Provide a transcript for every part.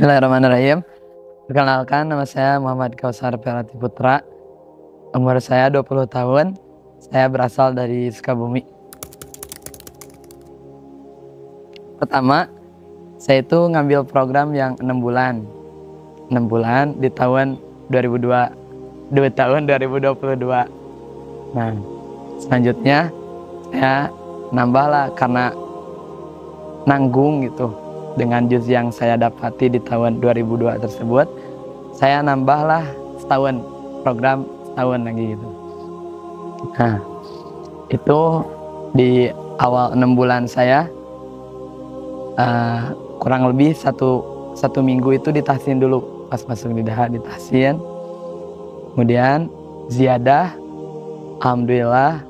Bismillahirrahmanirrahim. Perkenalkan, nama saya Muhammad Kausar Ferati Putra. Umur saya 20 tahun. Saya berasal dari Sukabumi. Pertama, saya itu ngambil program yang 6 bulan. 6 bulan di tahun 2022. Nah, selanjutnya saya nambah lah karena nanggung gitu. Dengan juz yang saya dapati di tahun 2002 tersebut, saya nambahlah setahun, program setahun lagi gitu. Nah, itu di awal 6 bulan saya, kurang lebih satu minggu itu ditahsin dulu. Pas masuk di daha ditahsin, kemudian ziyadah, alhamdulillah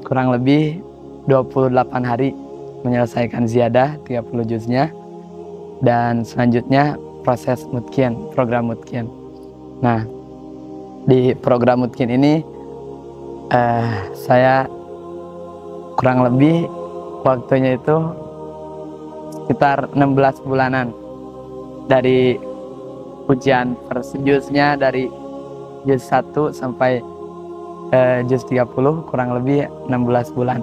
kurang lebih 28 hari menyelesaikan ziyadah 30 juznya, dan selanjutnya proses mutqin, program mutqin. Nah, di program mutqin ini saya kurang lebih waktunya itu sekitar 16 bulanan, dari ujian per juznya dari juz 1 sampai juz 30 kurang lebih 16 bulan.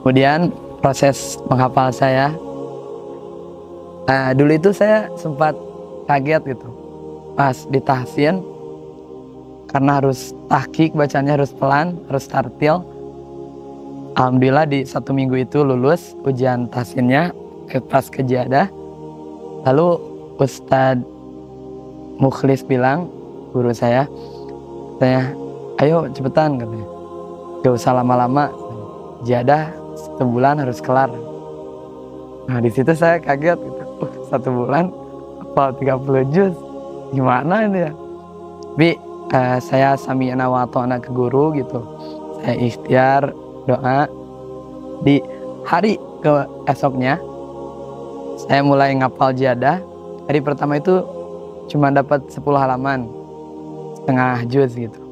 Kemudian proses menghafal saya, dulu itu saya sempat kaget gitu pas ditahsin, karena harus tahqiq, bacanya harus pelan, harus tartil. Alhamdulillah di 1 minggu itu lulus ujian tahsinnya pas kejadah. Lalu Ustadz Mukhlis bilang, guru saya, ayo cepetan katanya, gak usah lama-lama, jadah 1 bulan harus kelar. Nah, di situ saya kaget gitu. 1 bulan hafal 30 juz, gimana ini ya? Tapi saya sami'na wa ata'na ke guru gitu. Saya ikhtiar doa. Di hari ke esoknya saya mulai ngapal jadah. Hari pertama itu cuma dapat 10 halaman, setengah juz gitu.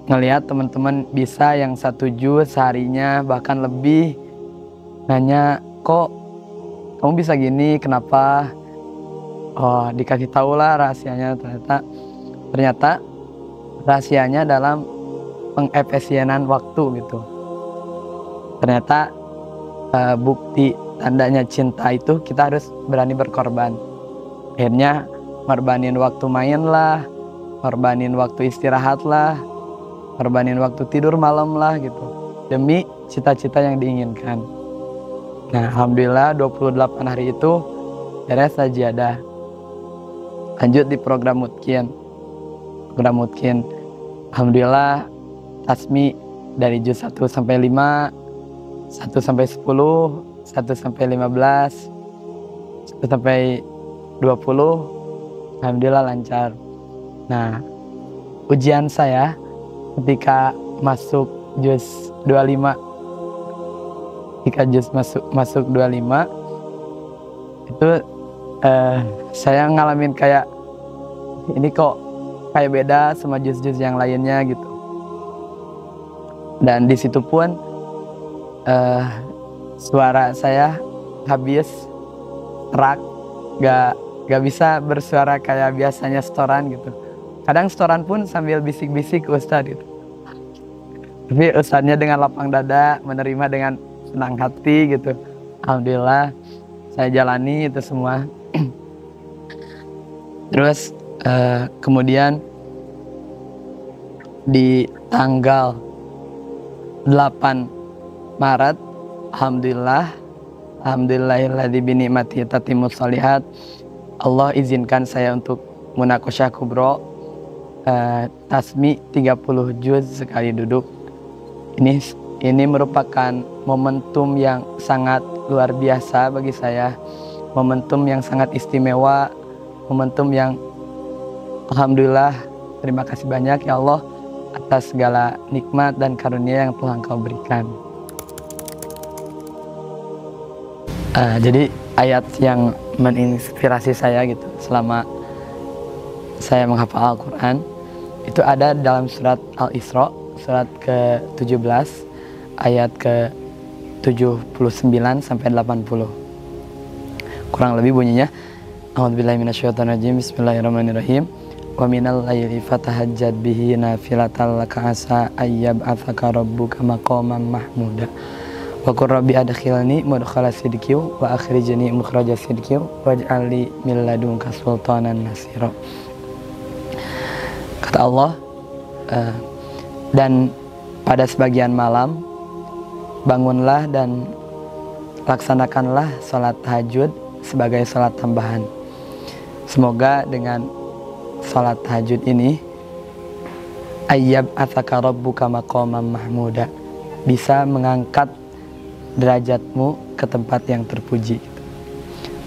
Ngelihat teman-teman bisa yang 1 juz seharinya bahkan lebih, nanya, kok kamu bisa gini, kenapa? Oh, dikasih tahu lah rahasianya. Ternyata rahasianya dalam pengefisienan waktu gitu. Ternyata bukti tandanya cinta itu kita harus berani berkorban. Akhirnya ngorbanin waktu main lah, ngorbanin waktu istirahat lah, ngorbanin waktu tidur malam lah gitu, demi cita-cita yang diinginkan. Nah, alhamdulillah 28 hari itu beres sajadah. Lanjut di program mutqin. Alhamdulillah tasmi dari juz 1 sampai 5, 1 sampai 10, 1 sampai 15, 1 sampai 20, alhamdulillah lancar. Nah, ujian saya ketika masuk juz 25, ketika juz masuk 25 itu saya ngalamin kayak ini kok kayak beda sama juz-juz yang lainnya gitu. Dan di situ pun suara saya habis serak, gak bisa bersuara kayak biasanya setoran gitu. Kadang setoran pun sambil bisik-bisik ke Ustadz gitu. Tapi Ustadznya dengan lapang dada, menerima dengan senang hati gitu. Alhamdulillah saya jalani itu semua. Terus kemudian di tanggal 8 Maret, alhamdulillahilladzi bi ni'matihi tatimmus shalihat, Allah izinkan saya untuk munaqasyah kubro, tasmi 30 juz sekali duduk. Ini merupakan momentum yang sangat luar biasa bagi saya, momentum yang sangat istimewa, momentum yang alhamdulillah, terima kasih banyak ya Allah atas segala nikmat dan karunia yang telah Engkau berikan. Jadi ayat yang menginspirasi saya gitu selama saya menghafal Al-Quran itu ada dalam surat Al-Isra, surat ke-17 ayat ke 79 sampai 80. Kurang lebih bunyinya, a'udzubillahi minasyaitonirrajim, bismillahirrahmanirrahim. Wa minal laili fatahajjad bihi nafilatan laka asa ayyab'atsaka rabbuka maqaman mahmuda. Wa qur rabbi adkhilni mudkhala sidqi wa akhrijni mukhraja sidqi waj'al li min ladunka sultanan nasira. Kata Allah, dan pada sebagian malam bangunlah dan laksanakanlah sholat tahajud sebagai sholat tambahan. Semoga dengan sholat tahajud ini ayyab atsaka rabbuka maqaman mahmuda, bisa mengangkat derajatmu ke tempat yang terpuji.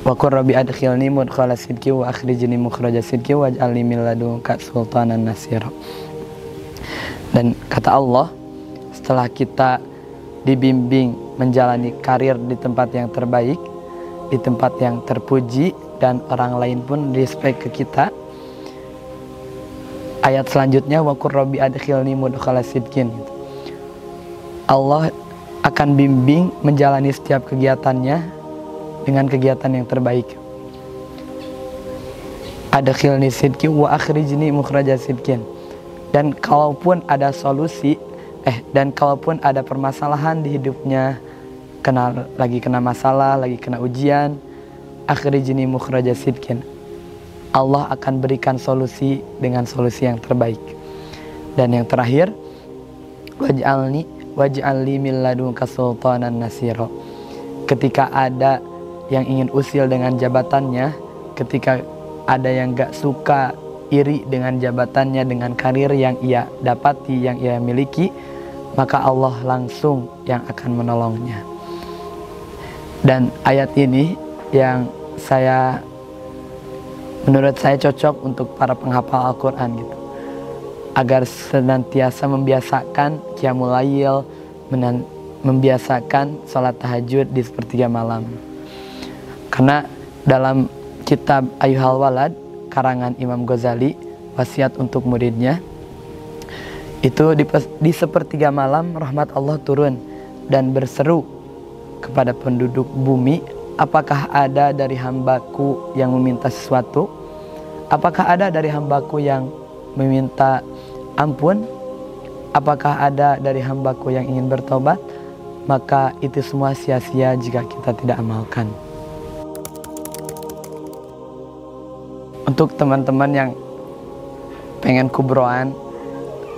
Wa qur rabbi adkhilni mudkhala sidqi wa akhrijni mukhraja sidqi waj'al li min ladunka sultanan nasira. Dan kata Allah, setelah kita dibimbing menjalani karir di tempat yang terbaik, di tempat yang terpuji, dan orang lain pun respect ke kita, ayat selanjutnya wa qur rabbi adkhilni mudkhala sidqin. Allah akan bimbing menjalani setiap kegiatannya dengan kegiatan yang terbaik. Adkhilni sidqi wa akhrijni mukhraja sidqin. Dan kalaupun ada dan kalaupun ada permasalahan di hidupnya, lagi kena masalah, lagi kena ujian, akhrijni mukhraja sidqin, Allah akan berikan solusi dengan solusi yang terbaik. Dan yang terakhir, waj'alni min ladunka sultanan nasira. Ketika ada yang ingin usil dengan jabatannya, ketika ada yang gak suka, iri dengan jabatannya, dengan karir yang ia dapati, yang ia miliki, maka Allah langsung yang akan menolongnya. Dan ayat ini yang menurut saya cocok untuk para penghafal Al-Quran gitu, agar senantiasa membiasakan qiyamul lail, membiasakan sholat tahajud di sepertiga malam. Karena dalam kitab Ayyuhal Walad karangan Imam Ghazali, wasiat untuk muridnya, itu di sepertiga malam rahmat Allah turun dan berseru kepada penduduk bumi, apakah ada dari hambaku yang meminta sesuatu? Apakah ada dari hambaku yang meminta ampun? Apakah ada dari hambaku yang ingin bertobat? Maka itu semua sia-sia jika kita tidak amalkan. Untuk teman-teman yang pengen kubroan,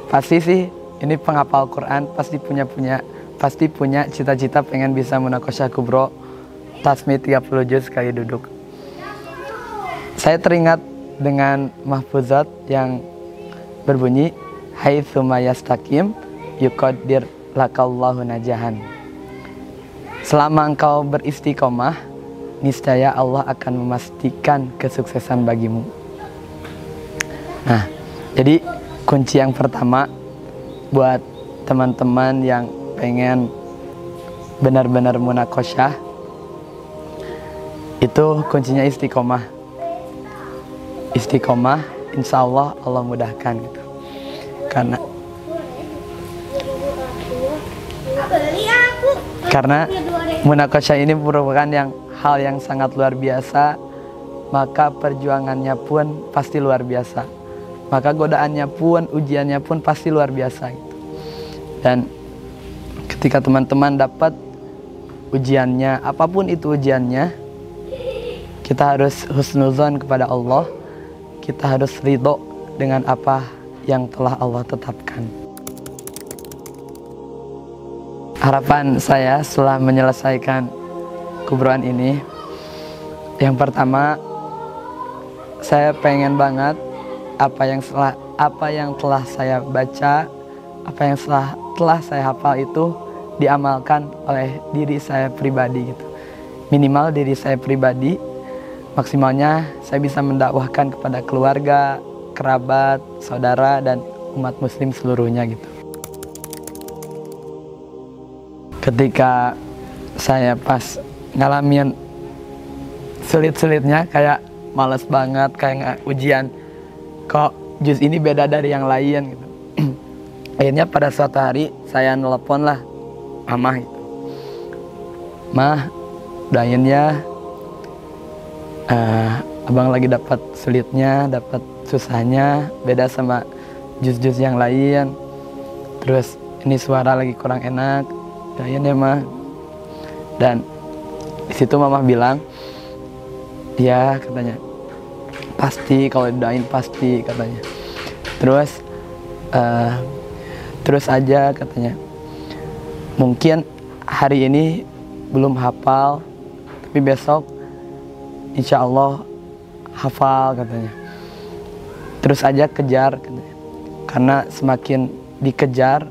pasti sih ini penghafal Quran, pasti punya cita-cita pengen bisa munakosyah kubro tasmi 30 juz sekali duduk. Saya teringat dengan mahfuzat yang berbunyi haitsu mayastaqim yuqaddir lakallahu najahan. Selama engkau beristiqomah, niscaya Allah akan memastikan kesuksesan bagimu. Nah, jadi kunci yang pertama buat teman-teman yang pengen benar-benar munakosyah, itu kuncinya istiqomah. Istiqomah, insya Allah Allah mudahkan gitu. Karena munakosyah ini merupakan hal yang sangat luar biasa, maka perjuangannya pun pasti luar biasa, maka godaannya pun, ujiannya pun pasti luar biasa gitu. Dan ketika teman-teman dapat ujiannya, apapun itu ujiannya, kita harus husnuzon kepada Allah, kita harus ridho dengan apa yang telah Allah tetapkan. Harapan saya setelah menyelesaikan kubroan ini, yang pertama, saya pengen banget apa yang telah saya baca, apa yang telah saya hafal itu diamalkan oleh diri saya pribadi gitu. Minimal diri saya pribadi, maksimalnya saya bisa mendakwahkan kepada keluarga, kerabat, saudara, dan umat muslim seluruhnya gitu. Ketika saya pas ngalamin sulit-sulitnya, kayak males banget, kayak ujian, kok juz ini beda dari yang lain gitu. Akhirnya pada suatu hari saya nelpon lah mama gitu. Mah, doain ya, abang lagi dapat sulitnya, dapat susahnya, beda sama jus-jus yang lain. Terus ini suara lagi kurang enak, doain ya mah. Dan di situ mama bilang, ya katanya, pasti kalau doain pasti katanya. Terus aja katanya, mungkin hari ini belum hafal, tapi besok insya Allah hafal katanya. Terus aja kejar katanya. Karena semakin dikejar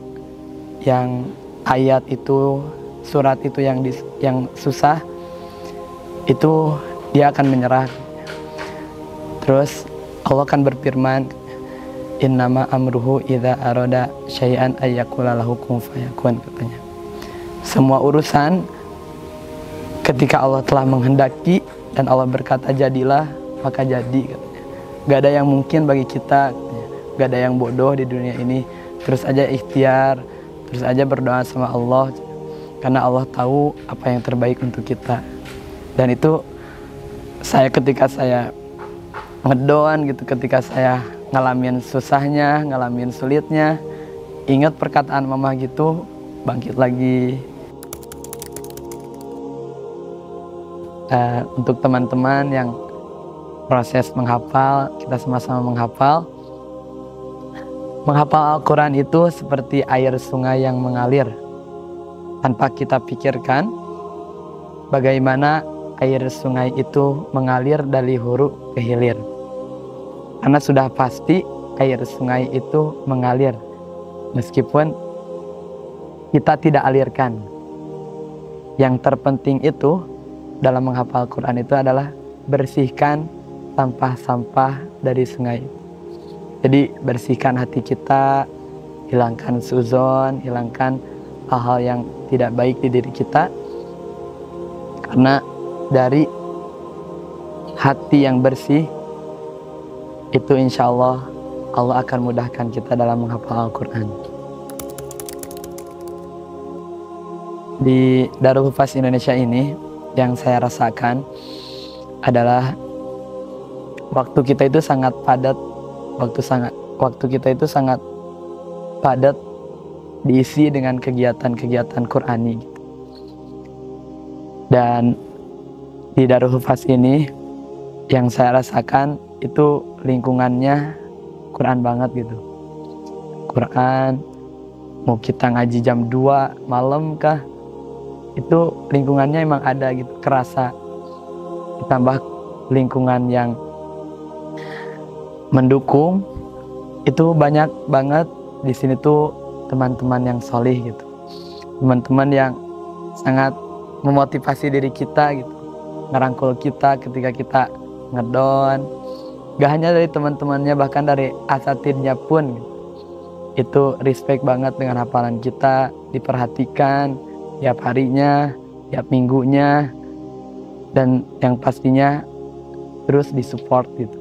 yang ayat itu, surat itu yang susah, itu dia akan menyerah. Terus Allah akan berfirman, innama amruhu idza arada syai'an ayyaqula lahu kun fayakun katanya. Semua urusan ketika Allah telah menghendaki dan Allah berkata jadilah, maka jadi katanya. Gak ada yang mungkin bagi kita katanya. Gak ada yang bodoh di dunia ini. Terus aja ikhtiar, terus aja berdoa sama Allah, karena Allah tahu apa yang terbaik untuk kita. Dan itu ketika saya ngedoan gitu, ketika saya ngalamin susahnya, ngalamin sulitnya, ingat perkataan mama gitu, bangkit lagi. Untuk teman-teman yang proses menghafal, kita sama-sama menghafal. Menghafal Al-Quran itu seperti air sungai yang mengalir. Tanpa kita pikirkan bagaimana air sungai itu mengalir dari hulu ke hilir. Karena sudah pasti air sungai itu mengalir, meskipun kita tidak alirkan. Yang terpenting itu dalam menghafal Quran itu adalah bersihkan sampah-sampah dari sungai. Jadi bersihkan hati kita, hilangkan suzon, hilangkan hal-hal yang tidak baik di diri kita. Karena dari hati yang bersih, itu insya Allah akan mudahkan kita dalam menghafal Al-Quran. Di Darul Hufaz Indonesia ini, yang saya rasakan adalah waktu kita itu sangat padat, waktu kita itu sangat padat diisi dengan kegiatan-kegiatan Qurani. Dan di Darul Hufaz ini yang saya rasakan itu lingkungannya Quran banget gitu. Quran, mau kita ngaji jam 2 malam kah, itu lingkungannya emang ada gitu, kerasa. Ditambah lingkungan yang mendukung, itu banyak banget di sini tuh teman-teman yang solih gitu. Teman-teman yang sangat memotivasi diri kita gitu, ngerangkul kita ketika kita ngedon. Gak hanya dari teman-temannya, bahkan dari asatidnya pun gitu. Itu respect banget dengan hafalan kita, diperhatikan tiap harinya, tiap minggunya, dan yang pastinya terus disupport gitu.